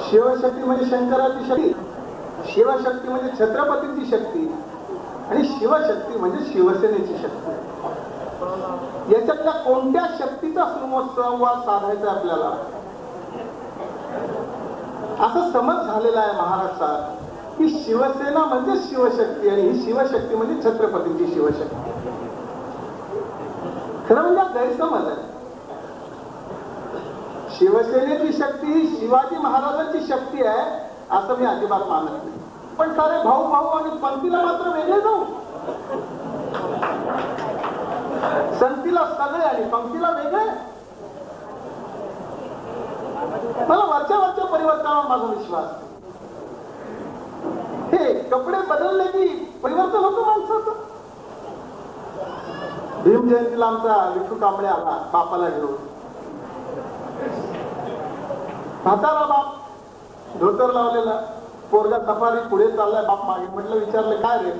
शिवशक्ती म्हणजे शंकराची शक्ती, शिवशक्ती म्हणजे छत्रपतींची शक्ती आणि शिवशक्ती म्हणजे शिवसेनेची शक्ती. याच्यातल्या कोणत्या शक्तीचा संवाद साधायचा आपल्याला, असं समज झालेला आहे महाराष्ट्रात की शिवसेना म्हणजे शिवशक्ती आणि ही शिवशक्ती म्हणजे छत्रपतींची शिवशक्ती. खरं म्हणजे गैरसमज आहे. शिवसेनेची शक्ती ही शिवाजी महाराजांची शक्ती आहे असं मी अजिबात मानत नाही. पण सारे भाऊ भाऊ आणि पंथीला मात्र वेगळे जाऊ. संतीला सगळे आणि पंक्तीला वेगळे. मला वरच्या परिवर्तनावर माझा विश्वास. हे कपडे बदलले की परिवर्तन होतं माणसाचं. भीम जयंतीला आमचा विठू कांबळे आला बापाला घेऊन. म्हातारा बाप, धोतर लावलेला, पोरगा सफारी पुढे चाललाय, बाप मागे. म्हटलं, विचारलं काय रे?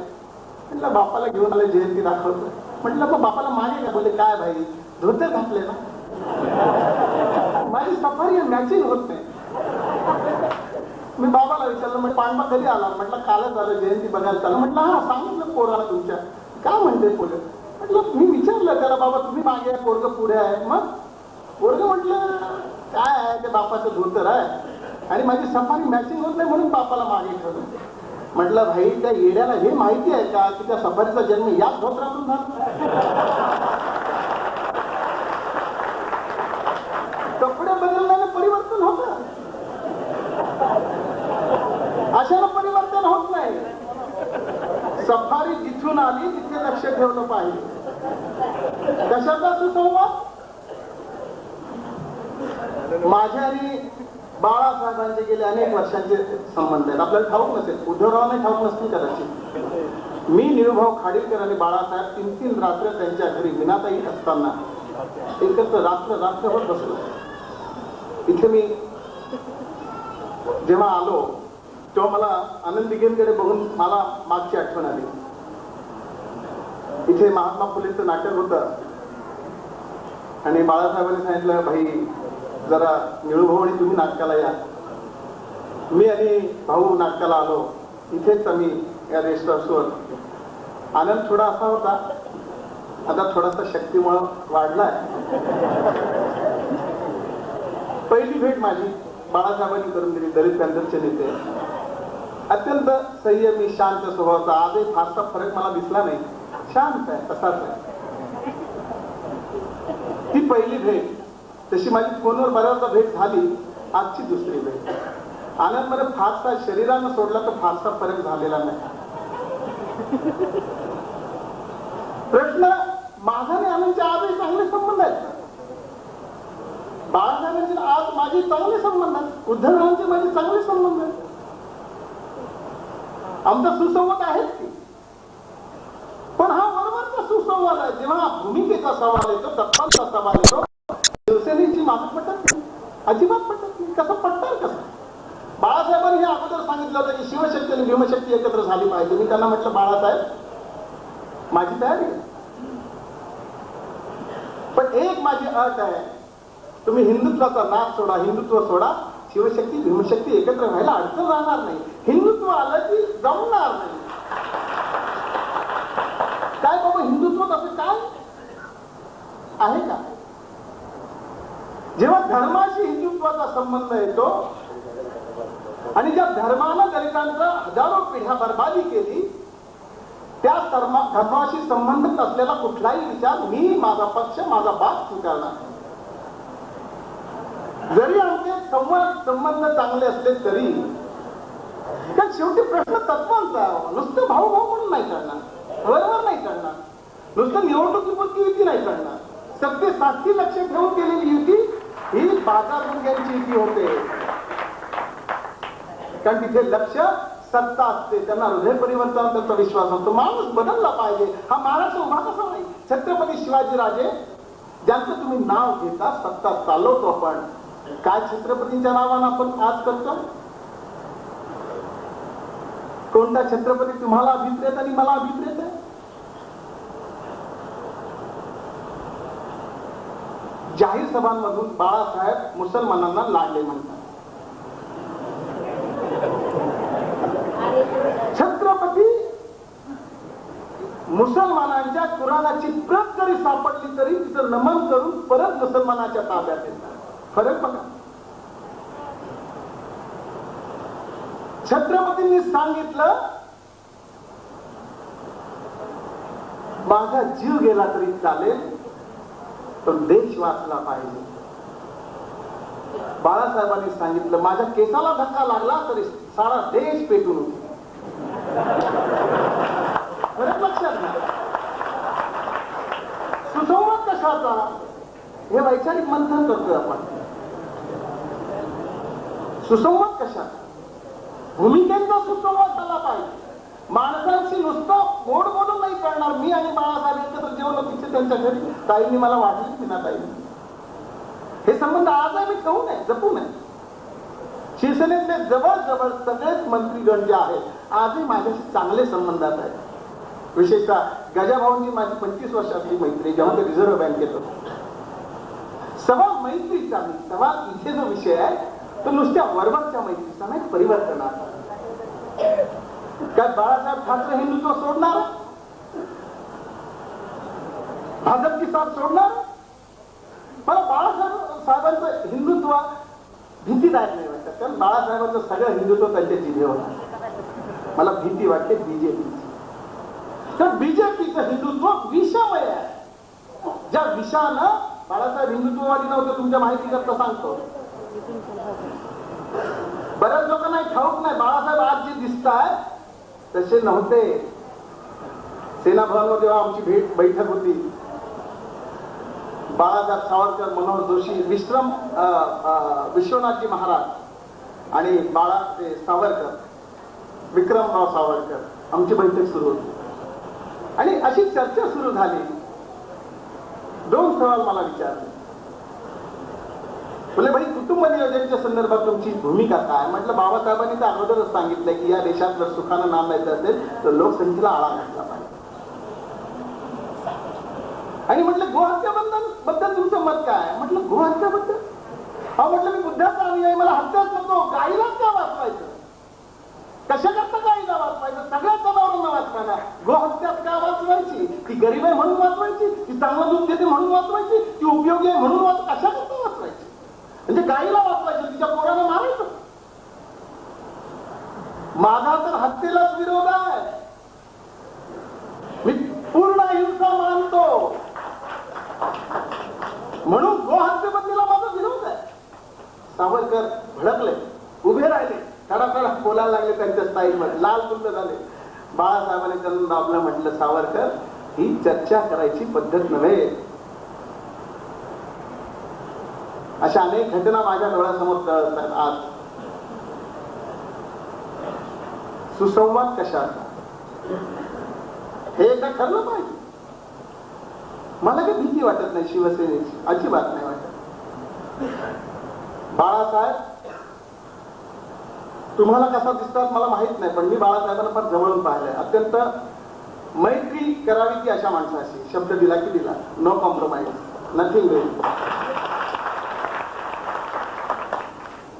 म्हटलं बापाला घेऊन आले, जयंती दाखवतो. म्हटलं मग बापाला मागे का? बोलले काय भाई, धोतर घातले ना. माझी सफारी मॅचिंग होत नाही. मी बाबाला विचारलं, म्हणजे पांडवा कधी आला? म्हटलं कालच आलं, जयंती बघायला चाललं. म्हटलं हा, सांगितलं पोराला तुमच्या. काय म्हणते पोरं? म्हटलं मी विचारलं त्याला, बाबा तुम्ही मागे आहे, पोरग पुढे आहे. मग पोरग म्हटलं काय आहे ते, बापाचं धोतर आहे आणि माझी सफारी मॅचिंग होत नाही म्हणून बापाला मागे ठेवलं. म्हटलं भाई, त्या येड्याला हे माहिती आहे का की त्या सफारीचा जन्म याच धोत्रातून झाला? कपडे बदलण्याने परिवर्तन होतं, अशाला परिवर्तन होत नाही. सफारी जिथून आली तिथे लक्ष ठेवलं पाहिजे. कशाचा सुसंवाद? माझे आणि बाळासाहेबांचे गेले अनेक वर्षांचे संबंध आहेत. आपल्याला ठाऊक नसेल, उद्धवरावांना ठाऊक नसतील कदाचित. मी निळूभाऊ खाडीलकर आणि बाळासाहेब 3-3 रात्र त्यांच्या घरी मीनाताई असताना एकत्र रात्रभर बसलो. इथे मी जेव्हा आलो तेव्हा मला आनंद दिघेंकडे बघून मला मागची आठवण आली. इथे महात्मा फुलेचं नाटक होतं आणि बाळासाहेबांनी सांगितलं, भाई जरा निळूभाऊ आणि तुम्ही नाटकाला या. मी आणि भाऊ नाटकाला आलो. इथेच आम्ही या रेस्ट हाऊसवर. आनंद थोडा असा होता, आता थोडासा शक्तीमुळे वाढलाय. पहिली भेट माझी बाळासाहेबांनी करून दिली. दलित पॅंथरचे नेते, अत्यंत संयमी शांत स्वभावाचा. आजही फारसा फरक मला दिसला नाही, शांत आहे, तसाच आहे. ती पहिली भेट. तशी माझी फोनवर बऱ्याचदा भेट झाली. आजची दुसरी भेट. आनंद मध्ये फारसा शरीरानं सोडला तर फारसा फरक झालेला नाही. प्रश्न, माझा आणि आनंदचे आजही चांगले संबंध आहेत. बाळासाहेबांचे आज माझे चांगले संबंध आहेत. उद्धवरावांचे माझे चांगले संबंध आहेत. आमचा सुसंवाद आहेच की. पण हा वरवरचा सुसंवाद आहे. जेव्हा भूमिकेचा सवाल येतो, तत्वांचा सवाल येतो, शिवसेनेची मागणी पटत नाही, अजिबात पटत नाही. कसं पटणार कसं? बाळासाहेबांनी हे अगोदर सांगितलं होतं की शिवशक्ती आणि भीमशक्ती एकत्र झाली पाहिजे. मी त्यांना म्हटलं, बाळासाहेब माझी तयारी आहे, पण एक माझी अट आहे, तुम्ही हिंदुत्वाचा नाद सोडा, हिंदुत्व सोडा, शिवशक्ती भीमशक्ती एकत्र व्हायला अडचण राहणार नाही. हिंदुत्व आलं की जमणार नाही. काय बाबा, हिंदुत्व असं काय आहे का? जेव्हा धर्माशी हिंदुत्वाचा संबंध येतो आणि ज्या धर्मानं दलितांचा हजारो पिढ्या बर्बादी केली, त्या धर्माशी संबंधित असलेला कुठलाही विचार मी, माझा पक्ष, माझा बाप स्वीकारणार. जरी आमचे संबंध चांगले असले तरी, कारण शेवटी प्रश्न तत्वांचा. नुसतं भाऊ भाऊ म्हणून नाही करणार, बरोबर नाही करणार, नुसतं निवडणुकीपुरती युती नाही करणार. सत्य साक्षी लक्ष ठेवून केलेली युती ही बाजारपेठांची युती होते. कारण तिथे लक्ष, सत्ता असते, त्यांना हृदय परिवर्तन, त्यांचा विश्वास असतो. माणूस बदलला पाहिजे. हा महाराष्ट्र उभा कसा नाही? छत्रपती शिवाजीराजे ज्यांचं तुम्ही नाव घेता, सत्ता चालवतो आपण. काय छत्रपतींच्या नावानं आपण आज करतो? कोणता छत्रपती तुम्हाला अभिप्रेत आणि मला अभिप्रेत आहे? जाहीर सभांमधून बाळासाहेब मुसलमानांना लाडले म्हणतात. मुसलमानांच्या कुराणाची प्रत जरी सापडली तरी तिचं नमन करून परत मुसलमानाच्या ताब्यात येतात. फरक बघा. छत्रपतींनी सांगितलं माझा जीव गेला तरी चालेल पण देश वाचला पाहिजे. बाळासाहेबांनी सांगितलं माझ्या केसाला धक्का लागला तरी सारा देश पेटून उठेल. फरक लक्षात घ्या. सुसंवाद कशाचा हे वैचारिक मंथन करतोय आपण. सुसंवाद कशाचा? भूमिकेचा सुसंवाद झाला पाहिजे. माणसांशी नुसतं गोड बोलून नाही करणार. मी आणि बाळासाहेब एकत्र जेवलो तिथे त्यांच्या घरी, ताईंनी मला वाटली विना ताईंनी. हे संबंध आजही मी ठेवू नये, जपू नये. शिवसेनेतले जवळजवळ सगळेच मंत्रीगण जे आहेत आजही माझ्याशी चांगले संबंधात आहेत. विशेषतः गजाभाऊंची माझी 25 वर्षातली मैत्री, जेव्हा ते रिझर्व्ह बँकेत होते. सवाल मैत्रीचा नाही, सवाल इथे जो विषय आहे तो नुसत्या वरवरच्या मैत्रीचा नाही, परिवर्तनाचा. काय बाळासाहेब ठाकरे हिंदुत्व सोडणार? भाजपची साथ सोडणार? मला बाळासाहेब साहेबांचं हिंदुत्व भीतीदायक नाही वाटतं, कारण बाळासाहेबांचं सगळं हिंदुत्व त्यांच्या जिभेवर आहे. मला भीती वाटते बीजेपीची. तर बीजेपीचं हिंदुत्व विषमय आहे. ज्या विषानं बाळासाहेब हिंदुत्ववादी नव्हते, तुमच्या माहिती करता सांगतो. बऱ्याच लोकांना ठाऊक नाही बाळासाहेब आज जे दिसत आहे तसे नव्हते. सेना भवनवर जेव्हा आमची बैठक होती, बाळासाहेब सावरकर, मनोहर जोशी, विश्वनाथजी महाराज आणि सावरकर, विक्रमराव सावरकर आमची बैठक सुरू होती. आणि अशी चर्चा सुरू झाली. 2 सवाल मला विचारले. बोले भाई कुटुंब नियोजनाच्या संदर्भात तुमची भूमिका काय? म्हटलं बाबासाहेबांनी तर अगोदरच सांगितलंय की या देशात जर सुखानं नांदायचं असेल तर लोकसंख्येला आळा घातला पाहिजे. आणि म्हटलं गोहत्याबद्दल तुमचं मत काय? म्हटलं गोहत्याबद्दल म्हटलं मी बुद्धाचा अनुयायी, मला हत्याच नको. गाईलाच का वाचवायचं? कशा करता गाईला वाचवायचं? सगळ्या जनावरांना वाचवायला. गोहत्यात का वाचवायची? ती गरीब आहे म्हणून वाचवायची? ती चांगलं दूध देते म्हणून वाचवायची? ती उपयोगी आहे म्हणून कशा करता वाचवायची? म्हणजे गाईला वाचवायचं, तिच्या पोराला मारायचं? माझा तर हत्येलाच विरोध आहे. मी पूर्ण अहिंसा मानतो म्हणून गोहत्येबद्दल माझा विरोध आहे. सावरकर भडकले, उभे राहिले, थोडा बोलायला लागले त्यांच्या स्टाईलमध्ये, लाल बुंद झाले. बाळासाहेबांनी त्यांना दाबलं, म्हटलं सावरकर ही चर्चा करायची पद्धत नव्हे. अशा अनेक घटना माझ्या डोळ्यासमोर कळत आहेत आज. सुसंवाद कशाचा हे एकदा ठरलं पाहिजे. मला काही भीती वाटत नाही शिवसेनेची, अजिबात नाही वाटत. बाळासाहेब तुम्हाला कसा दिसतात मला माहित नाही, पण मी बाळासाहेबांना फार जवळून पाहिलंय. अत्यंत मैत्री करावी की अशा माणसाशी. शब्द दिला की दिला, नो कॉम्प्रोमाइज, नथिंग वेल.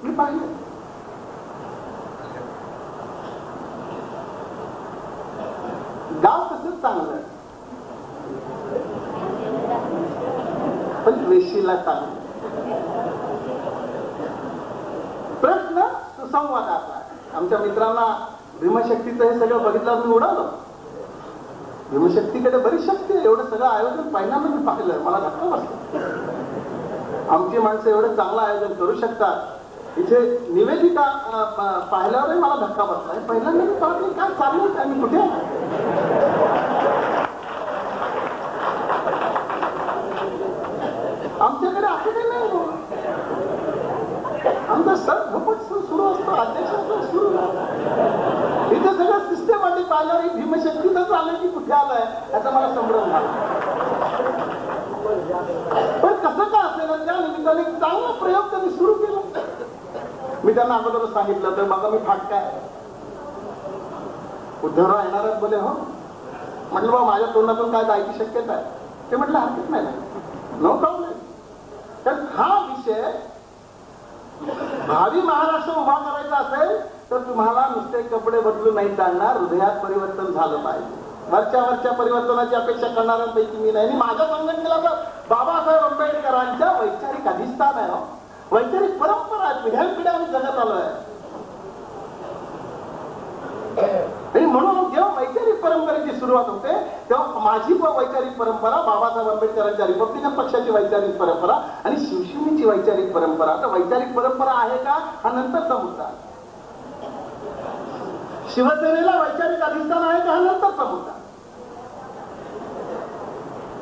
मी पाहिलं. गाव तसंच चांगलं पण वेशीला चांगलं. प्रश्न सुसंवादाचा. आमच्या मित्रांना भीमशक्तीचं हे सगळं बघितलं, मी उडालो. भीमशक्तीकडे बरीच शक्ती आहे. एवढं सगळं आयोजन पहिल्यांदा मी पाहिलं, मला धक्का बसला. आमची माणसं एवढं चांगलं आयोजन करू शकतात. इथे निवेदिता पाहिल्यावरही मला धक्का बसला. पहिल्यांदा मी पाहिलं काय चाललं, काय मी कुठे आमच्याकडे असं काही नाही. आमचा सर झपट सुरू असतो, अध्यक्ष सुरू. इथे सगळं सिस्टमॅटिक पाहिल्यावर ही भीमशक्तीतच आलं की कुठे आलंय याचा मला संभ्रम झाला. पण कसं का असेल त्या निमित्ताने चांगला प्रयोग त्यांनी सुरू केला. मी त्यांना अगोदरच सांगितलं तर बघा मी फाटका आहे, उद्धवराव येणारच बोले. हो म्हटलं बाबा माझ्या तोंडातून काय जायची शक्यता आहे? ते म्हटलं हरकत नाही, नो प्रॉब्लेम. तर हा विषय भावी महाराष्ट्र उभा करायचा असेल तर तुम्हाला नुसते कपडे बदलून नाही चालणार, हृदयात परिवर्तन झालं पाहिजे. वरच्या परिवर्तनाची अपेक्षा करणाऱ्यांपैकी मी नाही. आणि माझ्या संघटनेला तर बाबासाहेब आंबेडकरांच्या वैचारिक अधिष्ठान आहे, वैचारिक परंपरा आहे, पिढ्यानपिढ्या आम्ही जगत आलोय. आणि म्हणून जेव्हा वैचारिक परंपरेची सुरुवात होते तेव्हा माझी वैचारिक परंपरा, बाबासाहेब आंबेडकरांच्या रिपब्लिकन पक्षाची वैचारिक परंपरा आणि शिवसेनेची वैचारिक परंपरा. आता वैचारिक परंपरा आहे का हा नंतरचा मुद्दा. शिवसेनेला वैचारिक अधिष्ठान आहे का हा नंतरचा मुद्दा.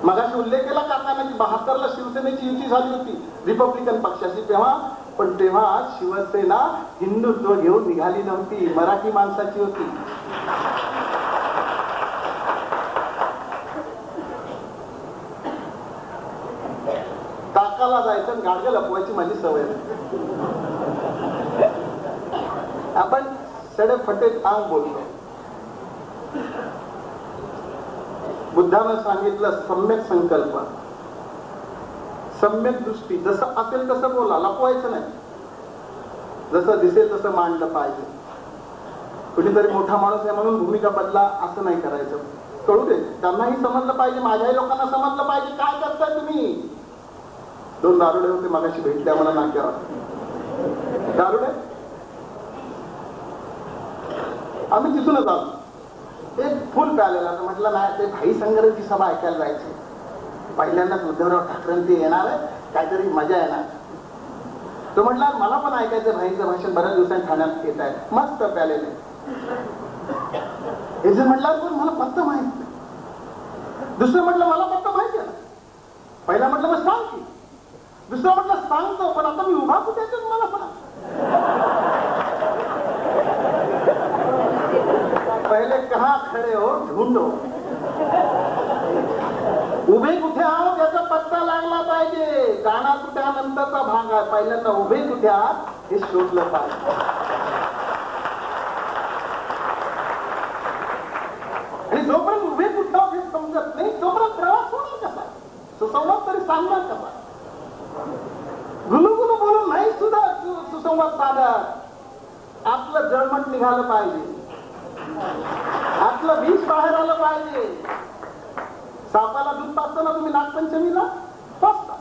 मगाशी उल्लेख केला काकांना की 72 ला शिवसेनेची युती झाली होती रिपब्लिकन पक्षाची. तेव्हा शिवसेना हिंदुत्व घेऊन निघाली नव्हती, मराठी माणसाची होती. काकाला जायचं गाडगं लपवायची माझी सवय. आपण सडे फटे आंग बोलतो. बुद्धानं सांगितलं सम्यक संकल्प, सम्यक दृष्टी. जसं असेल तसं बोला, लपवायचं नाही. जसं दिसेल तसं मांडलं पाहिजे. कुणीतरी मोठा माणूस आहे म्हणून भूमिका बदला असं नाही करायचं. कळू दे, त्यांनाही समजलं पाहिजे, माझ्याही लोकांना समजलं पाहिजे काय करताय तुम्ही. 2 दारुडे होते मगाशी भेटल्या मला नाक्यावर. दारुडे आम्ही तिथूनच आलो. एक फुल प्यालेला म्हटलं नाही, ते भाई संघराची सभा ऐकायला जायची. पहिल्यांदाच उद्धवराव ठाकरे ते येणार आहे, काहीतरी मजा येणार. तो म्हटला मला पण ऐकायचं भाईंचं भाषण, बऱ्याच दिवसांनी ठाण्यात येत आहे. मस्त प्यालेले. हे जे म्हटलं पण मला पत्ता माहित नाही. दुसरं म्हटलं मला पत्ता माहिती आहे ना. पहिला म्हटलं मग सांग की. दुसरं म्हटलं सांगतो पण आता मी उभा कुठे येतो मला सांग. पहिले कहा खडे हो ढूंढो. उभे कुठे आहोत याचा पत्ता लागला पाहिजे. गाणा कुठे नंतरचा भाग आहे, पहिल्यांदा उभे कुठे आहात हे शोधलं पाहिजे. आणि जोपर्यंत उभे कुठे आहोत हे समजत नाही तोपर्यंत प्रवास होणार कसा, सुसंवाद तरी सांगणार कसा. गुलुगुलू बोलून नाही सुद्धा सुसंवाद साधत. आपलं जळमट निघालं पाहिजे, आपलं विष बाहेर आलं पाहिजे. सापाला दूध पाजताना तुम्ही नागपंचमीला पाजता,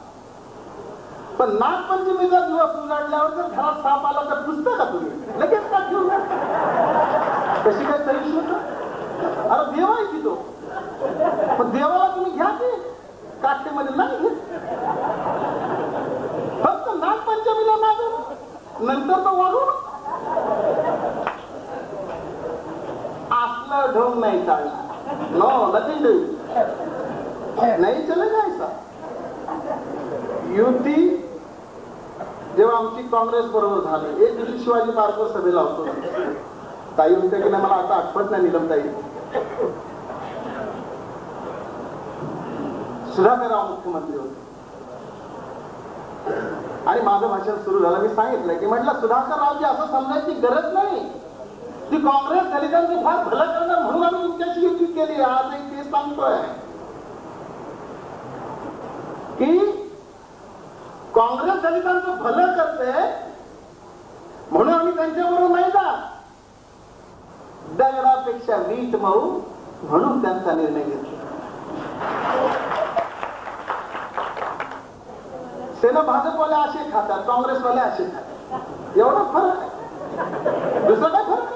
पण नागपंचमीचा दिवस उजाडल्यावर जर घरात साप आला तर पुसता का तुम्ही लगेच का घेऊन. कशी काय सहिष्णुता. अरे देव आहे की तो, पण देवाला तुम्ही घ्या की काठेमध्ये नाही घेत. फक्त नागपंचमीला नाही, नंतर तो वाढू. असलं ढोंग नाही चालणार. No nothing doing. नाही चलेगा ऐसा. युती जेव्हा आमची काँग्रेस बरोबर झाली, एक दिवशी शिवाजी पार्कवर सभेला होतो. ताई होते की नाही मला आता आठवत नाही. नीलम ताई, सुधाकरराव मुख्यमंत्री होते आणि माझं भाषण सुरू झालं. मी सांगितलं की म्हटलं सुधाकररावजी असं समजायची गरज नाही की काँग्रेस दलितांचं फार भलं करणार म्हणून आम्ही तुमच्याशी युती केली. आज एक तेच सांगतोय की काँग्रेस दलितांचं भलं करते म्हणून आम्ही त्यांच्याबरोबर नाही जात. दगडापेक्षा वीट मऊ म्हणून त्यांचा निर्णय घेतला. सेना भाजपवाले असे खातात, काँग्रेसवाले असे खातात. एवढा फरक आहे, दुसरं काय फरक.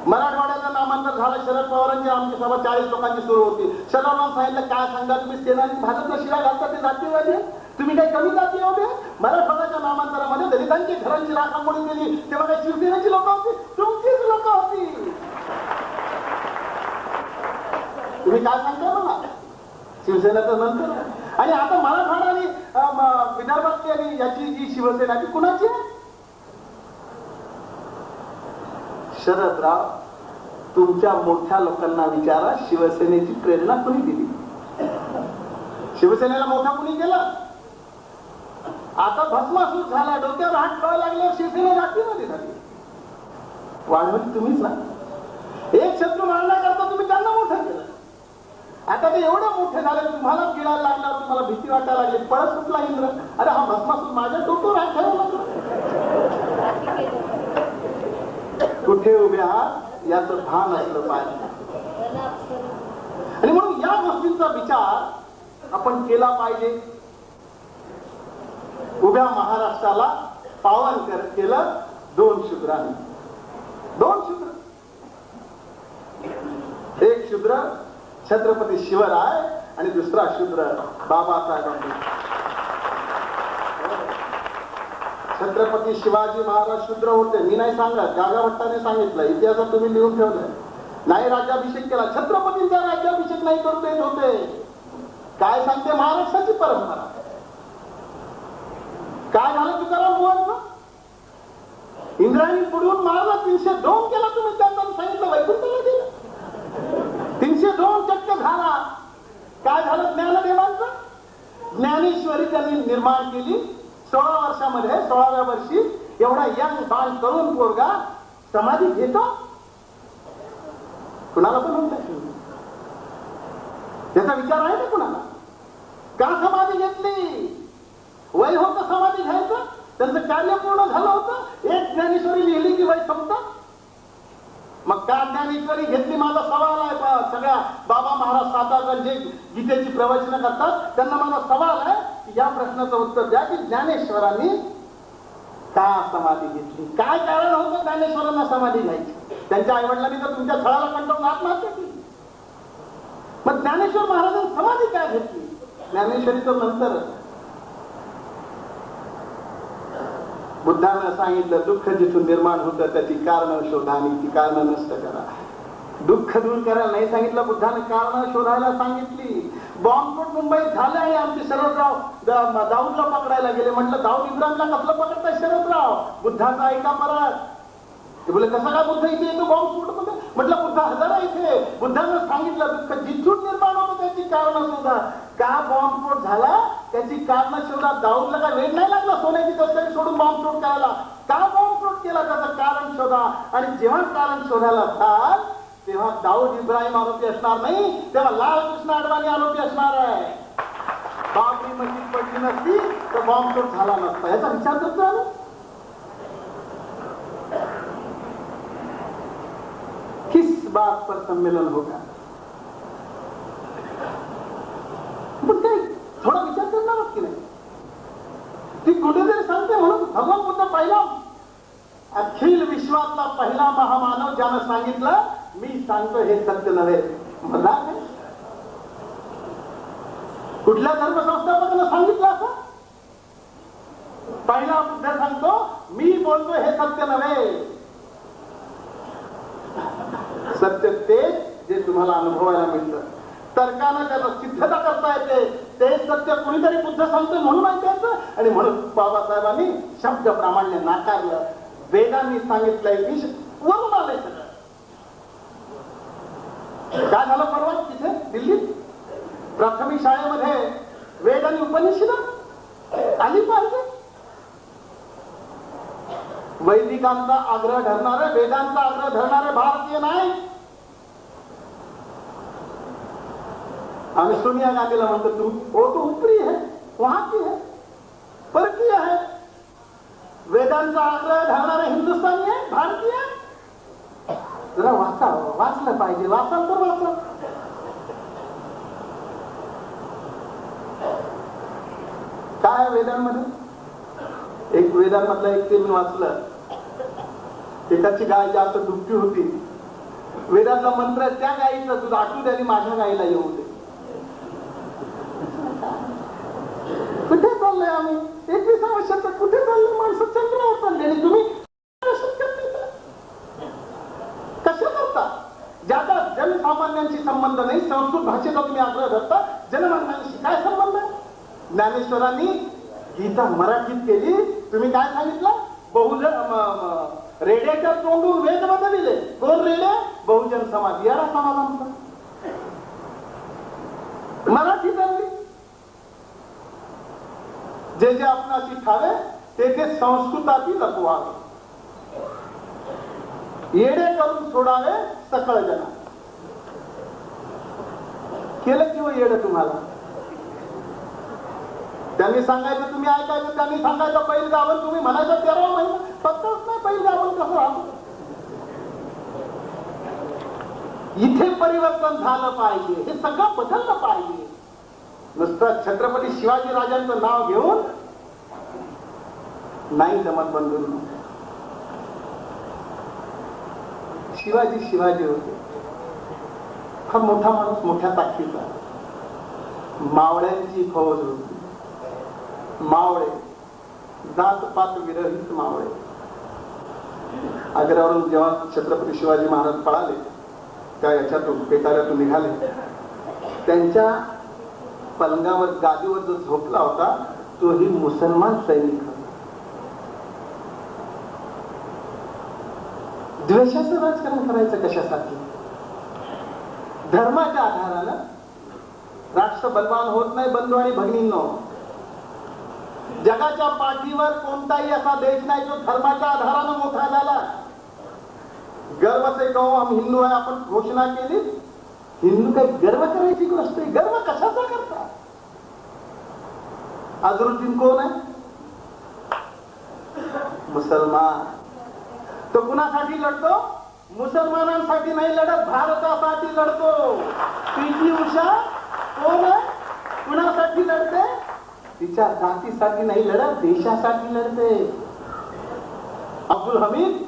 मराठवाड्याचं नामांतर झालं. शरद पवारांची आमची सभा 40 लोकांची सुरू होती. शरदरावांना सांगितलं काय सांगा तुम्ही सेना आणि भाजपला शिरा घालता ते जातीवादी, तुम्ही काही कमी जाती होते. मराठवाड्याच्या नामांतरामध्ये दलितांची घरांची राखांपणी केली तेव्हा काही शिवसेनेची लोक होती, तुमचीच लोक होती. तुम्ही काय सांगता मला शिवसेनेचं नंतर. आणि आता मराठवाडा आणि विदर्भातली आणि याची जी शिवसेना ती कुणाची आहे. शरदराव तुमच्या मोठ्या लोकांना विचारा शिवसेनेची प्रेरणा कुणी दिली. शिवसेनेला मोठा कुणी केलं. आता भस्मासूर झाला, डोक्यावर हात ठेवायला लागल्यावर शिवसेना जातीमध्ये झाली. वाढवली तुम्हीच ना. एक शत्रू मारण्याकरता तुम्ही त्यांना मोठं केलं. आता ते एवढे मोठे झाले तुम्हाला गिळायला लागल्यावर तुम्हाला भीती वाटायला लागली. पळत सुटला इंद्र. अरे हा भस्मासूर माझ्या डोक्यावर हात ठेवायला लागला. कुठे उभे आहात याचं भान असलं पाहिजे. आणि म्हणून या गोष्टींचा विचार आपण केला पाहिजे. उभ्या महाराष्ट्राला पावन केलं दोन शूद्रांनी. दोन शूद्र, एक शूद्र छत्रपती शिवराय आणि दुसरा शूद्र बाबासाहेब आंबेडकर. छत्रपती शिवाजी महाराज शूद्र होते, मी नाही सांगत, गागाभट्टाने सांगितलं, इतिहासात तुम्ही लिहून ठेवलंय. नाही राज्याभिषेक केला, छत्रपतींचा राज्याभिषेक नाही करू देत होते. काय सांगते महाराष्ट्राची परंपरा. काय झालं तुकाराम बुवांचं? इंद्रायणी पुढून मारला, 302 केला तुम्ही, त्यांना सांगितलं वैकुंठला दिलं. 302 चक्क झाला. काय झालं ज्ञानदेवांचं? ज्ञानेश्वरी त्यांनी निर्माण केली 16 वर्षामध्ये. 16व्या वर्षी एवढा यंग बाल तरुण पोरगा समाधी घेतो. कुणाला पण म्हणतात, त्याचा विचार आहे ना कुणाला? का समाधी घेतली? वय होतं समाधी घ्यायचं, त्यांचं कार्य पूर्ण झालं होतं. एक ज्ञानेश्वरी लिहिली की वय संपतं. मग का ज्ञानेश्वरी घेतली? माझा सवाल आहे. सगळ्या बाबा महाराज सातारकर जे गीतेची प्रवचनं करतात त्यांना माझा सवाल आहे की या प्रश्नाचं उत्तर द्या की ज्ञानेश्वरांनी का समाधी घेतली? काय कारण होतं ज्ञानेश्वरांना समाधी घ्यायची? त्यांच्या आईवडिलांनी तर तुमच्या छळाला कंटाळून आत्महत्या केली. मग ज्ञानेश्वर महाराजांनी समाधी काय घेतली? ज्ञानेश्वरीचं नंतर बुद्धानं सांगितलं, दुःख जिथून निर्माण होतं त्याची कारण शोधा आणि ती कारण नष्ट करा. दुःख दूर करायला नाही सांगितलं बुद्धानं, कारण शोधायला सांगितली. बॉम्बस्फोट मुंबईत झाले आणि आमचे शरदराव दाऊदला पकडायला गेले. म्हटलं दाऊद इब्राहिमला कसलं पकडताय शरदराव? बुद्धाचा ऐका परत. ते बोले कसं काय बुद्ध इथे येतो बॉम्बस्फोट मध्ये? म्हटलं बुद्ध हजर इथे. बुद्धानं सांगितलं दुःख जिथून निर्माण होतं त्याची कारण शोधा. का बॉम्बस्फोट झाला त्याची कारण शोधा. दाऊदला काय वेळ नाही लागला सोन्याची तस्करी सोडून बॉम्बस्फोट करायला? का बॉम्बस्फोट केला त्याचं कारण शोधा. आणि जेव्हा कारण शोधायला जाल तेव्हा दाऊद इब्राहिम आरोपी असणार नाही, तेव्हा लालकृष्ण अडवाणी आरोपी असणार आहे. बाबरी मस्जिद पडली नसती तर बॉम्बस्फोट झाला नसता. याचा विचार करतो आम्ही. किस बात पर सम्मेलन होगा? पण काही थोडा विचार करणारच की नाही? ती कुठेतरी सांगते म्हणून भगवान बुद्ध पहिला अखिल विश्वातला पहिला महामानव ज्यानं सांगितलं मी सांगतो हे सत्य नव्हे. मला कुठल्या धर्मसंस्थापकानं सांगितलं असं? पहिला बुद्ध सांगतो मी बोलतो हे सत्य नव्हे. सत्य ते जे तुम्हाला अनुभवायला मिळतं, तर्कानं त्याला सिद्धता करता येते, ते सत्य कुणीतरी बुद्ध सांगतो म्हणून ऐकायचं. आणि म्हणून बाबासाहेबांनी शब्द प्रामाण्य नाकारलं. वेदांनी सांगितलंय की वरून आलंय सगळं. काय झालं परवा तिथे दिल्लीत प्राथमिक शाळेमध्ये वेद आणि उपनिषद आली पाहिजे. वैदिकांचा आग्रह धरणारे, वेदांचा आग्रह धरणारे भारतीय नाही. आम्ही सोनिया गांधीला म्हणतो तुम वो तो ऊपरी है, वहां की है, परकीय है. वेदांचा आग्रह धरणारे हिंदुस्थानी आहे, भारतीय. जरा वाचलं पाहिजे. वाचाल तर वाचा. काय वेदांमध्ये? एक वेदांमधलं एक ते मी वाचलं. एकाची गाय जास्त दुभती होती. वेदांतला मंत्र त्या गायीचं दूध आटू द्या आणि माझ्या गायीला येऊ दे. कुठे चाललंय आम्ही? 21व्या शतकात कुठे चाललंय? माणसं चंद्रावर चालले आणि तुम्ही कशा करता? ज्याचा जनसामान्यांशी संबंध नाही, संस्कृत भाषेचा तुम्ही आग्रह धरता, जनमानवांशी काय संबंध आहे? ज्ञानेश्वरांनी गीता मराठीत केली. तुम्ही काय सांगितलं? बहुजन रेड्याच्या तोंडून वेद बनविले. कोण रेडे? बहुजन समाज. याला समाज आमचा मराठीत आणली. जे जे आपणाशी ठावे ते ते संस्कृतातील लपवावे, येडे करून सोडावे सकळ जना. केलं किंवा येडं तुम्हाला? त्यांनी सांगायचं तुम्ही ऐकायचं, त्यांनी सांगायचं पैल गावन तुम्ही म्हणायचं 13 महिना. पत्ताच नाही पैल गावन कसं राहतो. इथे परिवर्तन झालं पाहिजे, हे सगळं बदललं पाहिजे. नुसतं छत्रपती शिवाजी राजांचं नाव घेऊन नाही जमत बंधूंनो. शिवाजी होते, हा मोठा माणूस, मोठ्या ताकदीचा. मावळ्यांची फौज होती, मावळे, जात-पात विरहित मावळे. आग्र्यावरून जेव्हा छत्रपती शिवाजी महाराज पळाले, त्या याच्यातून पेटाऱ्यातून निघाले, त्यांच्या पलंगावर, गादीवर जो झोपला होता तोही मुसलमान सैनिक होता. द्वेषाचं राजकारण करायचं कशासाठी? धर्माच्या आधारानं राष्ट्र बलवान होत नाही बंधू आणि भगिनींनो. जगाच्या पाठीवर कोणताही असा देश नाही जो धर्माच्या आधारानं मोठा झाला. गर्व से कहो हम हिंदू आहे, आपण घोषणा केली. हिंदू काही गर्व करायची गोष्ट आहे? गर्व कशाचा करता? अझरुद्दीन कोण आहे? मुसलमान. तो कुणासाठी लढतो? मुसलमानांसाठी नाही लढत, भारतासाठी लढतो. पी.टी. उषा कोण आहे? कुणासाठी लढते? तिच्या जातीसाठी नाही लढत, देशासाठी लढते. अब्दुल हमीद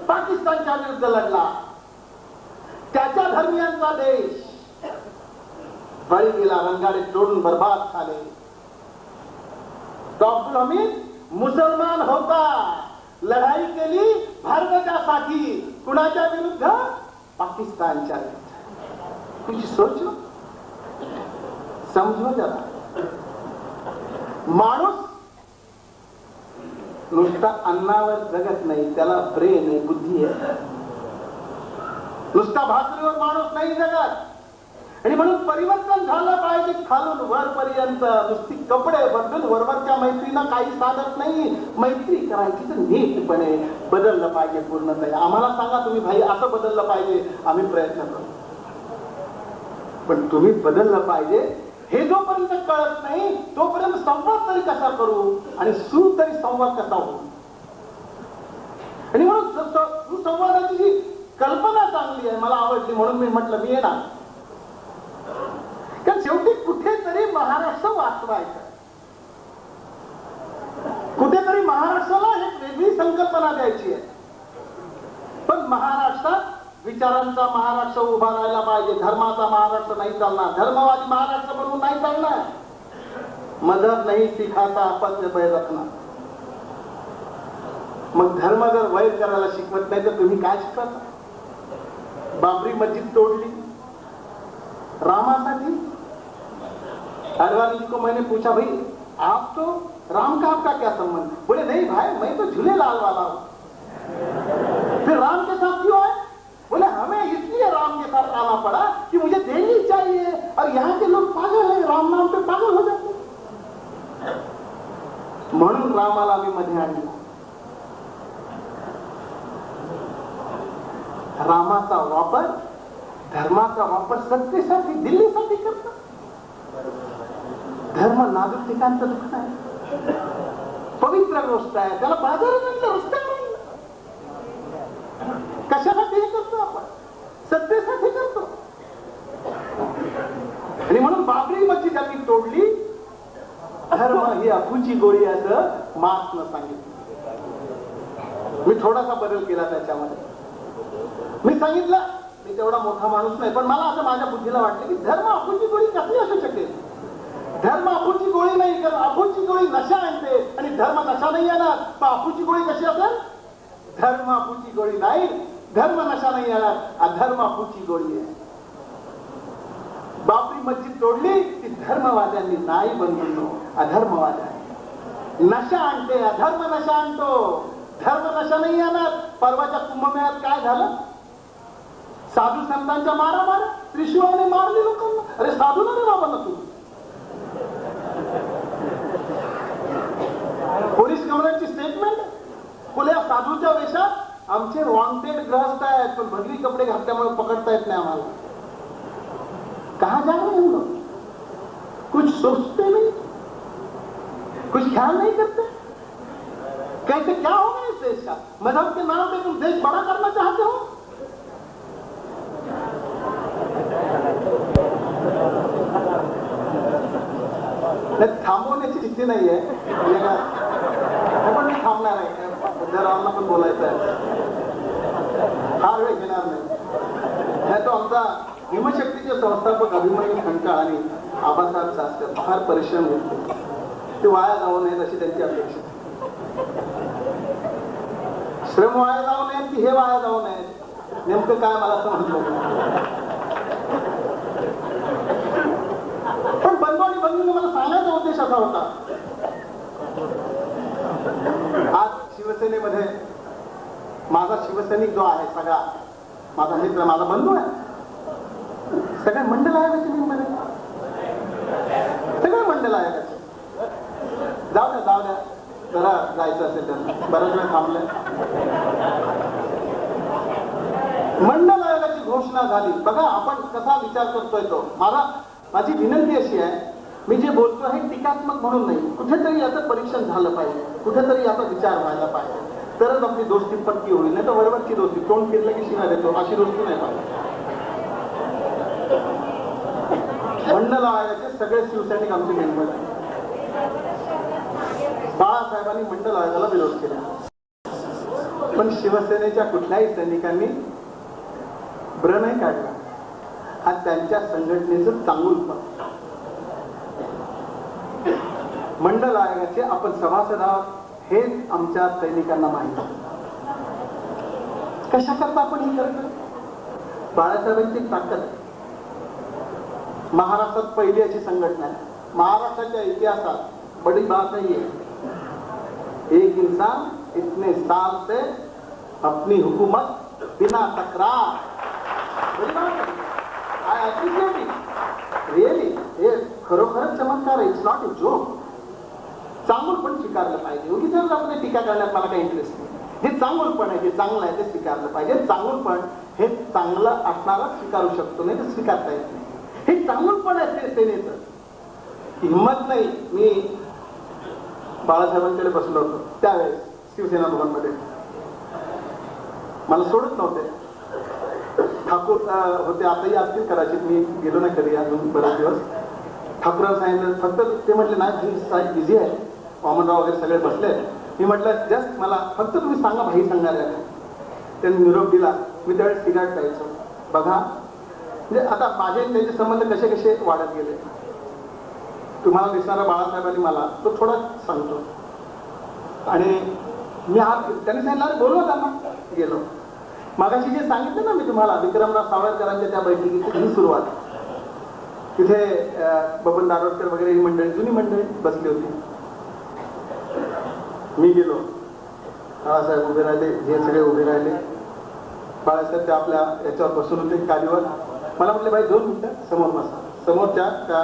पाकिस्तानच्या विरुद्ध लढला. त्याच्या धर्मियांचा देश बळी गेला, रंगाडे तोडून बर्बाद झाले. तो अब्दुल हमीद मुसलमान होता, लढाई केली भारतासाठी. कुणाच्या विरुद्ध? पाकिस्तानच्या विरुद्ध. तुझी सोचो, समजो जरा. माणूस नुसता अन्नावर जगत नाही, त्याला ब्रेन आहे, बुद्धी आहे. नुसता भाकरीवर माणूस नाही जगत. आणि म्हणून परिवर्तन झालं पाहिजे खालून वरपर्यंत. नुसती कपडे बदलून वरवरच्या मैत्रीला काही साधत नाही. मैत्री करायची तर नीटपणे बदललं पाहिजे पूर्णतः. आम्हाला सांगा तुम्ही भाई असं बदललं पाहिजे, आम्ही प्रयत्न करू. पण तुम्ही बदललं पाहिजे हे जोपर्यंत कळत नाही तोपर्यंत संवाद तरी कसा करू आणि तरी संवाद कसा होऊ. आणि म्हणून सुसंवादाची जी कल्पना चांगली आहे, मला आवडली, म्हणून मी म्हटलं मी येणार. कारण शेवटी कुठेतरी महाराष्ट्र वाचवायचा, कुठेतरी महाराष्ट्राला एक वेगळी संकल्पना द्यायची आहे. पण महाराष्ट्रात विचारांचा महाराष्ट्र उभा राहायला पाहिजे. धर्माचा महाराष्ट्र नाही चालणार, धर्मवादी महाराष्ट्र बनवून नाही चालणार. मजहब नाही सिखाता अपन वैर रखना. मग धर्म जर वैर करायला शिकवत नाही तर तुम्ही काय शिकवता? बाबरी मस्जिद तोडली रामासाठी. अडवाणी जी को मैंने पूछा, भाई आप तो राम का आपका क्या संबंध? बोले नहीं भाई, मैं तो झूलेलाल वाला हूं. फिर राम के साथ क्यों आए? बोले हमें इसलिए राम के साथ आना पड़ा कि मुझे देनी चाहिए, और यहाँ के लोग पागल है, राम नाम पे पागल हो जाते. म्हणून रामाला मी मध्ये आणला. रामाचा वापर, धर्माचा वापर सत्तेसाठी, दिल्लीसाठी करतात. धर्म नाजूक ठिकाणचं दुःख आहे, पवित्र गोष्ट आहे. त्याला बाजारात आणलं, रस्त्यावर आणलं. कशासाठी हे करतो आपण? सत्तेसाठी करतो. आणि म्हणून बाबरी मस्जिद आम्ही तोडली. धर्म ही अफूची गोळी असं मार्क्सनं सांगितलं. मी थोडासा बदल केला त्याच्यामध्ये. मी सांगितलं, मी तेवढा मोठा माणूस नाही, पण मला असं माझ्या बुद्धीला वाटलं की धर्म अफूची गोळी कशी असू शकेल? धर्म अफूची गोळी नाही, कारण अफूची गोळी नशा आणते आणि धर्म नशा नाही येणार. पण अफूची गोळी कशी असेल? धर्म अफूची गोळी नाही, धर्म नशा नाही येणार, अधर्म अफूची गोळी आहे. बाबरी मस्जिद तोडली ती धर्मवाद्यांनी नाही बनवलो, अधर्मवाद्यांनी. नशा आणते, अधर्म नशा आणतो, धर्म नशा नाही येणार. परवाच्या कुंभमेळ्यात काय झालं? साधू संतांच्या मारा त्रिशूळाने मारली लोकांना. अरे साधूला नाही बाबा तू. पोलीस कमिशनरची स्टेटमेंट, पुल्या साधूच्या वेशात आमचे वॉन्टेड ग्रहस्थ आहेत, पण भगवी कपडे घातल्यामुळे पकडता येत नाही आम्हाला. कहां जा रहे हम लोग? कुछ सोचते नहीं, कुछ ख्याल नहीं करते. कैसे क्या होगा इस देश का? मजहब के नाम पे तुम देश बड़ा करना चाहते हो? तिथे नाहीये पण मी थांबणार आहे, उद्धवरावांना पण बोलायचं आहे, हा वेळ घेणार नाही. तो आमचा भीमशक्तीचे संस्थापक अभिमन्यू खंडकाळ आणि आबासाहेब शास्त्री फार परिश्रम घेतले, ते वाया जाऊ नयेत अशी त्यांची अपेक्षा. श्रम वाया जाऊ नयेत की हे वाया जाऊ नयेत, नेमकं काय मला समजलं. पण बंधू आणि बंधूंनी मला सांगायचा उद्देश असा होता, आज शिवसेनेमध्ये माझा शिवसैनिक जो आहे, सगळा माझा मित्र, माझा बंधू आहे, सगळे मंडल आयोगाचे मेंबर आहे, सगळे मंडल आयोगाचे. जाऊ द्या जरा जायचं असेल त्यांना, बराच वेळ थांबलंय. मंडल आयोगाची घोषणा झाली. बघा आपण कसा विचार करतोय तो. माझी विनंती अशी आहे, मी जे बोलतो हे टीकात्मक म्हणून नाही, कुठेतरी याचं परीक्षण झालं पाहिजे, कुठेतरी याचा विचार व्हायला पाहिजे, तरच आपली दोस्ती पक्की होईल. नाही तर वरवरची दोस्ती, तोंड फिरलं की शिवाय देतो, अशी दोस्ती नाही पाहिजे. मंडल आयोगाचे सगळे शिवसैनिक आमचे मेंबर आहेत. बाळासाहेबांनी मंडल आयोगाला विरोध केला, पण शिवसेनेच्या कुठल्याही सैनिकांनी ब्र नाही काढला. हा त्यांच्या संघटनेचं चांगुलपण. मंडल आयोगाचे आपण सभासद आहोत हेच आमच्या सैनिकांना माहिती. कशा करता आपण हे करतो? बाळासाहेबांची ताकद. महाराष्ट्रात पहिली अशी संघटना आहे, महाराष्ट्राच्या इतिहासात बड़ी बात है ये, एक इंसान इतने साल से अपनी हुकूमत बिना तकरार, बड़ी बात है. I appreciate it really. हे खरोखरच चमत्कार आहे, इट्स नॉट ए जोक. चांगुलपण स्वीकारलं पाहिजे. उगीच आपण टीका करण्यात मला काही इंटरेस्ट नाही. जे चांगुलपण आहे, जे चांगलं आहे ते स्वीकारलं पाहिजे. चांगुलपण हे चांगलं असणारच स्वीकारू शकतो, नाही तर स्वीकारता येत नाही. हे चांगुलपण आहे सेनेचं. हिंमत नाही. मी बाळासाहेबांकडे बसलो होतो त्यावेळेस शिवसेना भवनमध्ये, मला सोडत नव्हते. ठाकूर होते, आताही असतील कदाचित, मी गेलो नाही कधी अजून बरेच दिवस. ठाकूरांना सांगितलं, फक्त ते म्हटले नाही साहेब बिझी आहे, वामनराव वगैरे सगळे बसले. मी म्हटलं जस्ट मला फक्त तुम्ही सांगा भाई सांगणार आहे. त्यांनी निरोप दिला. मी त्यावेळेस सिगारेट प्यायचो. बघा म्हणजे आता माझे त्यांचे संबंध कसे कसे वाढत गेले. तुम्हाला दिसणारा बाळासाहेबांनी मला तो थोडा सांगतो. आणि मी त्यांनी सांगितलं अरे बोलवा त्यांना. गेलो. मागाशी जे सांगितलं ना मी तुम्हाला, विक्रमराव सावरकरांच्या त्या बैठकीची ही सुरुवात, तिथे बबन दारोडकर वगैरे ही मंडळी, जुनी मंडळी बसली होती. मी गेलो. बाळासाहेब उभे राहिले, हे सगळे उभे राहिले. बाळासाहेब त्या आपल्या याच्यावर बसून होते गाडीवर. मला म्हटले बाई 2 मिनिटं समोर बसा. समोरच्या त्या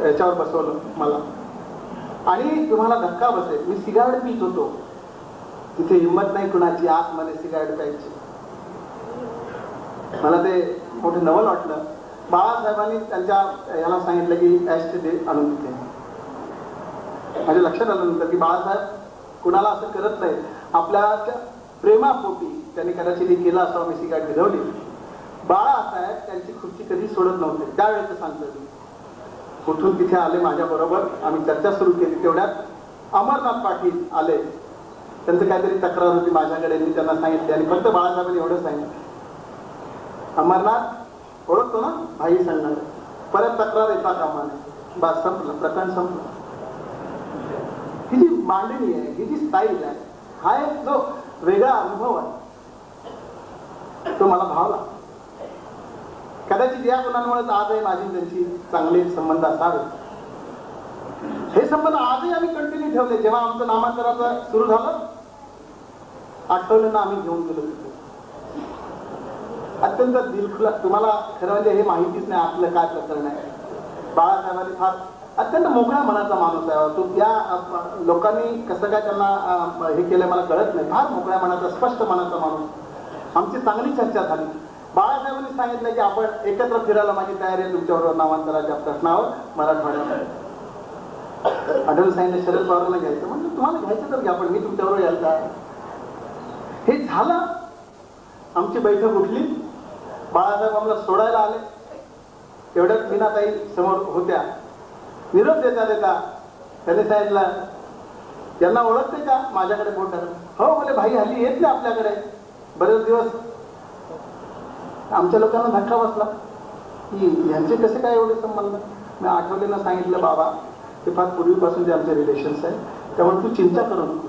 याच्यावर बसवलं मला. आणि तुम्हाला धक्का बसेल, मी सिगारेट पीत होतो. तिथे हिंमत नाही कुणाची आतमध्ये सिगारेट प्यायची. मला ते मोठं नवल वाटलं. बाळासाहेबांनी त्यांच्या याला सांगितलं की ॲश दे आणून तिथे. माझ्या लक्षात आलं नंतर की बाळासाहेब कुणाला असं करत नाही, आपल्या प्रेमापोटी त्यांनी कदाचित हे केलं असावं. मी सिगारेट भिजवली. बाळासाहेब त्यांची खुर्ची कधी सोडत नव्हते. त्यावेळेचं सांगतो मी. कुठून तिथे आले माझ्या बरोबर, आम्ही चर्चा सुरू केली. तेवढ्यात अमरनाथ पाटील आले. त्यांचं काहीतरी तक्रार होती माझ्याकडे. मी त्यांना सांगितले आणि फक्त बाळासाहेबांनी एवढं सांगितलं, अमरनाथ ओळखतो ना भाई सांगणार, परत तक्रार येता कामा नये. बस संपलं, प्रकरण संपलं. ही जी मांडणी आहे, ही जी स्टाईल आहे, हा एक जो वेगळा अनुभव आहे तो मला भावला. कदाचित या गुणांमुळे आजही माझी त्यांची चांगले संबंध असावे. हे संबंध आजही आम्ही कंटिन्यू ठेवले. जेव्हा आमचं नामांतराचं सुरू झालं, आठवलेंना आम्ही घेऊन गेलो तिथे. अत्यंत दिलखुलास. तुम्हाला खरं म्हणजे हे माहितीच नाही आपलं काय प्रकरण आहे. बाळासाहेबांनी फार अत्यंत मोकळ्या मनाचा माणूस आहे. तो या लोकांनी कसं काय त्यांना हे केलं मला कळत नाही. फार मोकळ्या मनाचा, स्पष्ट मनाचा माणूस. आमची चांगली चर्चा झाली. बाळासाहेबांनी सांगितलं की आपण एकत्र फिरायला माझी तयारी आहे तुमच्याबरोबर नामांतराच्या प्रश्नावर मराठवाड्यात. आढळून सांगितलं शरद पवारांना घ्यायचं. म्हणजे तुम्हाला घ्यायचं तर घ्या, पण मी तुमच्याबरोबर यायला. हे झालं. आमची बैठक उठली. बाळासाहेब आम्हाला सोडायला आले. तेवढ्यात मीनाताई समोर होत्या. निरोप देता देता त्याने सांगितलं, त्यांना ओळखते का? माझ्याकडे बोट धरून. हो बोले, भाई हल्ली येत नाही आपल्याकडे बरेच दिवस. आमच्या लोकांना धक्का बसला की यांचे कसे काय एवढे संबंध. मी आठवलेलं सांगितलं, बाबा ते फार पूर्वीपासून जे आमचे रिलेशन्स आहेत, त्यामुळे तू चिंता करू नको.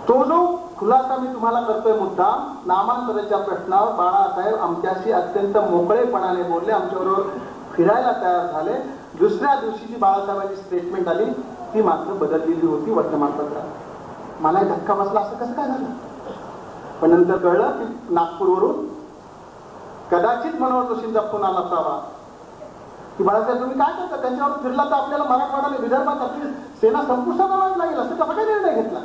तो जो खुलासा मी तुम्हाला करतोय मुद्दाम, नामांतराच्या प्रश्नावर बाळासाहेब आमच्याशी अत्यंत मोकळेपणाने बोलले, आमच्याबरोबर फिरायला तयार झाले. दुसऱ्या दिवशीची बाळासाहेबांची स्टेटमेंट आली, ती मात्र बदललेली होती वर्तमानपत्रात. मला धक्का बसला, असं कसं काय झालं? पण नंतर कळलं की नागपूरवरून कदाचित मनोहर जोशींचा फोन आला असावा की बाळासाहेब तुम्ही काय करता, त्यांच्यावर फिरला तर आपल्याला मराठवाड्याला विदर्भात आपली सेना संपुष्टात आणावी लागेल, असं कसा काय निर्णय घेतला?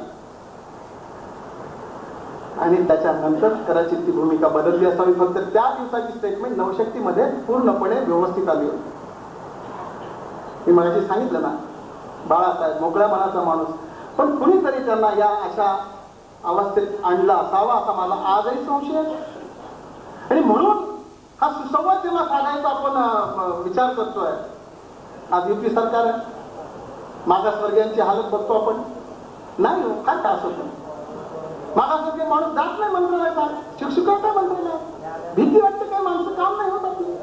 आणि त्याच्यानंतर कदाचित ती भूमिका बदलली असावी. फक्त त्या दिवसाची स्टेटमेंट नवशक्तीमध्ये पूर्णपणे व्यवस्थित आली होती. मी मगाशी सांगितलं ना, बाळासाहेब मोकळ्या मनाचा माणूस, पण कुणीतरी त्यांना या अशा अवस्थेत आणला असावा असा माझा आजही संशय आहे. आणि म्हणून हा सुसंवाद जेव्हा साधायचा आपण विचार करतोय, आज युती सरकार आहे, मागासवर्गीयांची हालत बघतो आपण, नाही काय त्रास होतो. मागासवर्गीय माणूस जात नाही मंत्रालयात, शिक्षकात नाही मंत्रालयात, भीती वाटते, काय माणसं काम नाही होत आपली.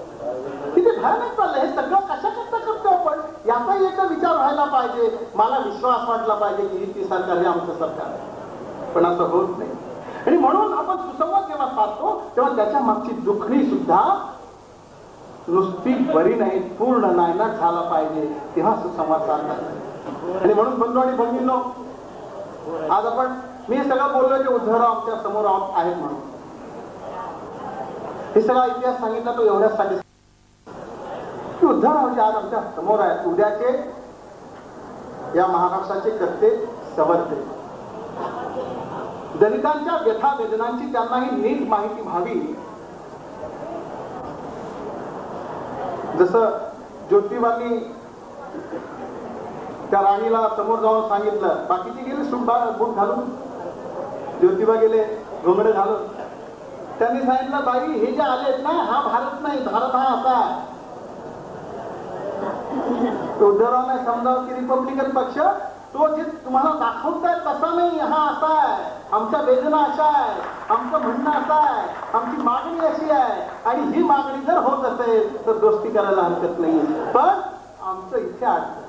किती भयानक चाललंय हे सगळं. कशाकरता करतो आपण, याचाही एक विचार व्हायला पाहिजे. मला विश्वास वाटला पाहिजे की युती सरकार हे आमचं सरकार आहे, पण असं होत नाही. आणि म्हणून आपण सुसंवाद जेव्हा साधतो तेव्हा त्याच्या मागची दुखणी सुद्धा नुसती बरी नाही, पूर्ण नायनाट झाला पाहिजे, तेव्हा सुसंवाद साधला. आणि म्हणून बंधू आणि भगिनींनो, आज आपण, मी हे सगळं बोललो की उद्धवराव आमच्या समोर आहेत म्हणून. हे सगळा इतिहास सांगितला तो एवढ्यासाठी की उद्धवरावजी आज आमच्या समोर आहेत, उद्याचे या महाराष्ट्राचे करते सवरते. दलितांच्या व्यथा वेदनांची त्यांनाही नीट माहिती व्हावी. जसं ज्योतिबांनी त्या राणीला समोर जाऊन सांगितलं, बाकीचे गेले बूट घालून, ज्योतिबा गेले घोंगडे घालून. त्यांनी सांगितलं, बाई हे जे आलेत ना, हा भारत नाही, भारत हा असा आहे. उद्धवरावने समजावं की रिपब्लिकन पक्ष तो जे तुम्हाला दाखवताय तसा नाही, हा असा आहे, आमच्या वेदना अशा आहे, आमचं म्हणणं असं आहे, आमची मागणी अशी आहे, आणि ही मागणी जर होत असेल तर दोस्ती करायला हरकत नाही, पण आमचं इथे आहे.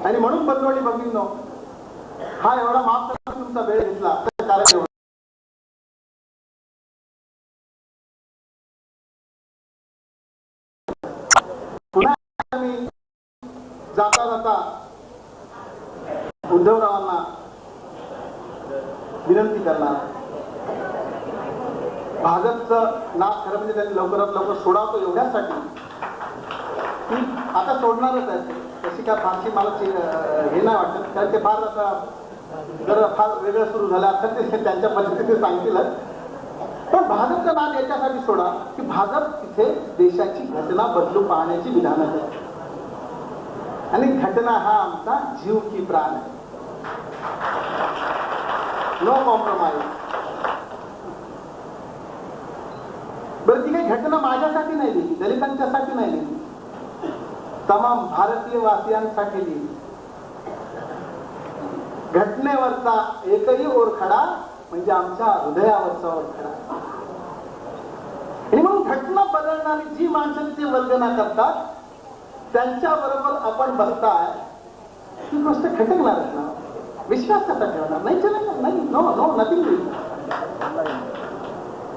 आणि म्हणून बंधू आणि भगिनींनो, हा एवढा माफ करा तुमचा वेळ घेतला, कारण पुन्हा मी जाता जाता उद्धवरावांना विनंती करणार, भाजपचं नाक खरं म्हणजे त्यांनी लवकरात लवकर सोडावं एवढ्यासाठी की आता सोडणारच आहे. तशी काय फारशी मला हे नाही वाटत, कारण ते फार आता जर फार वेगळं सुरू झालं आता ते त्यांच्या पद्धतीने सांगतीलच. पण भाजपचं नाद याच्यासाठी सोडा की भाजप तिथे देशाची घटना बदलू पाहण्याची विधानं करते, आणि घटना हा आमचा जीव की प्राण आहे. No compromise. बरं, ती काही घटना माझ्यासाठी नाही लिहिली, दलितांच्यासाठी नाही लिहिली, तमाम भारतीय वासियांसाठी लिहिली. घटनेवरचा एकही ओरखडा म्हणजे आमच्या हृदयावरचा ओरखडा. आणि म्हणून घटना बदलणारी जी माणसं ते वल्गना करतात त्यांच्या बरोबर आपण बसताय, ही गोष्ट खटकणारच ना. विश्वास कसा ठेवणार? नाही चला, नाही, नो नो नथिंग.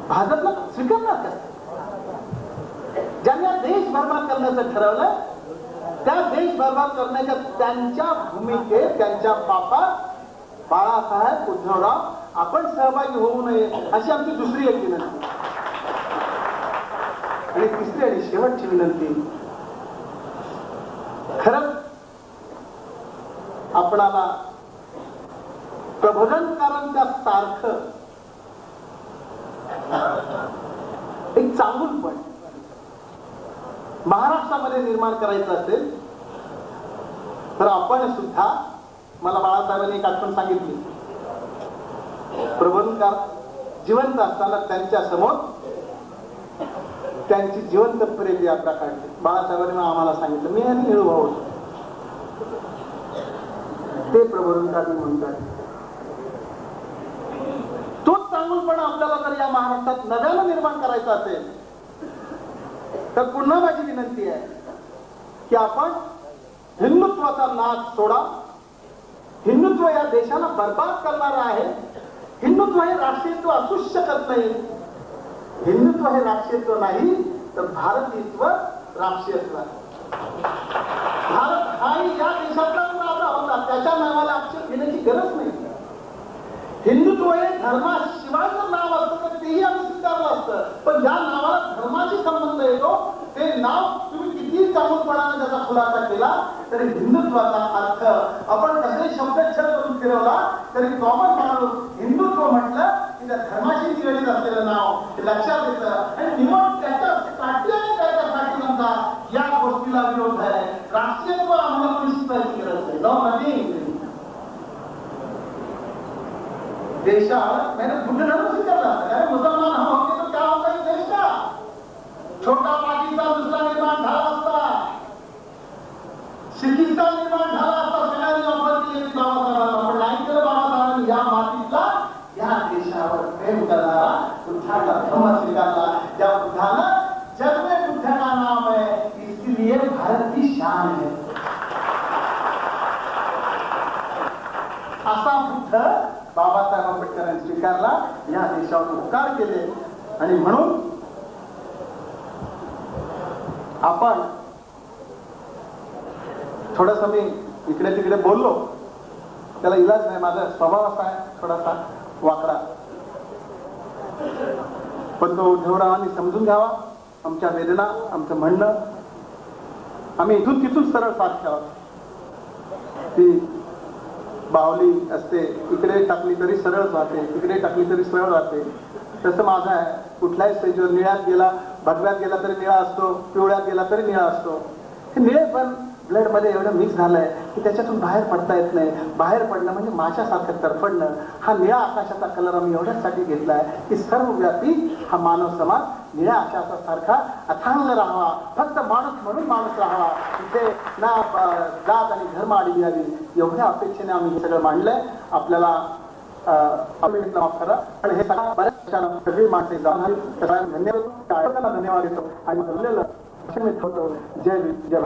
भाजपला स्वीकारणार कसं? ज्यांनी देश बर्बाद करण्याचं ठरवलं, त्या देश बर्बाद करण्याच्या त्यांच्या भूमिकेत, त्यांच्या पापात बाळासाहेब उद्धवराव आपण सहभागी होऊ नये अशी आमची दुसरी एक विनंती. आणि तिसरी आणि शेवटची विनंती, खरंच आपणाला प्रबोधनकारांच्या सारखं एक चांगुलपण महाराष्ट्रामध्ये निर्माण करायचं असेल तर आपण सुद्धा, मला बाळासाहेबांनी एक आठवण सांगितली, प्रबोधनकार जिवंत असताना त्यांच्या समोर त्यांची जिवंत प्रेम यात्रा काढली. बाळासाहेबांनी आम्हाला सांगितलं, मी आणि निळू भाऊ ते प्रबोधन काढून म्हणतात. तोच चांगुलपणा आपल्याला जर या महाराष्ट्रात नव्यानं निर्माण करायचा असेल तर पुन्हा माझी विनंती आहे की आपण हिंदुत्वाचा नाच सोडा. हिंदुत्व या देशाला बर्बाद करणार आहे. हिंदुत्व हे राष्ट्रीयत्व असूच शकत नाही. हिंदुत्व हे राष्ट्रीयत्व नाही तर भारतीयत्व राष्ट्रीयत्व. भारत हाही या देशाचा आपला होता, त्याच्या नावाला आक्षेप घेण्याची गरज नाही. हिंदुत्व हे धर्माशिवायचं नाव असतं तर तेही आम्ही स्वीकारलं असतं, पण ज्या नावाला धर्माशी संबंध येतो ते नाव तुम्ही कितीही चांगुलपणाने त्याचा खुलासा केला तरी हिंदुत्वाचा अर्थ आपण कसे शब्दच्छेद करून फिरवला तरी कॉमन माणूस हिंदुत्व म्हटलं की त्या धर्माशी निगडीत असलेलं नाव लक्षात येतं आणि निवड त्याच्यासाठी आणि त्याच्यासाठी म्हणतात या गोष्टीला विरोध आहे. राष्ट्रीयत्व आम्हाला निश्चित गरज नाही. जाऊ नदी देशात मैंने बुद्ध धर्म स्वीकारला. अरे मुसलमान हम होते तो क्या होता इस देश का? छोटा पाकिस्तान दुसरा निर्माण झाला असता, सिकिस्तान निर्माण झाला असता. सगळ्यांनी ऑफर केली बाबासाहेबांना, पण नाही केलं बाबासाहेबांनी. या मातीतला या देशावर प्रेम करणारा बुद्धाचा धर्म स्वीकारला. ज्या बुद्धानं जग में बुद्ध का नाम है इसलिए भारत की शान है. असा बुद्ध बाबासाहेब आंबेडकरांनी स्वीकारला, या देशावर उपकार केले. आणि म्हणून आपण थोडस मी इकडे तिकडे बोललो, त्याला इलाज नाही. माझा स्वभाव असा आहे थोडासा वाकडा, पण तो उद्धवरावांनी समजून घ्यावा. आमच्या वेदना, आमचं म्हणणं आम्ही इथून तिथून सरळ साथ ठेवा. ती बावली असते, इकडे टाकली तरी सरळ जाते, इकडे टाकली तरी सरळ जाते. तसं माझं आहे. कुठल्याही स्टेजवर निळ्यात गेला, भगव्यात गेला तरी निळा असतो, पिवळ्यात गेला तरी निळा असतो. हे निळे पण ब्लड मध्ये एवढं मिक्स झालंय की त्याच्यातून बाहेर पडता येत नाही. बाहेर पडणं म्हणजे माझ्यासारखं तरफडणं. हा निळ्या आकाशाचा कलर आम्ही एवढ्यासाठी घेतलाय की सर्वव्यापी हा मानव समाज निळ्या आकाशासारखा अथांग राहावा. फक्त माणूस म्हणून माणूस राहावा, तिथे ना जात आणि धर्म आडवी यावी, एवढ्या अपेक्षेने आम्ही हे सगळं मांडलंय. आपल्याला माफ करा, पण हे बऱ्याच सगळी माणसे धन्यवाद धन्यवाद देतो आणि जय जय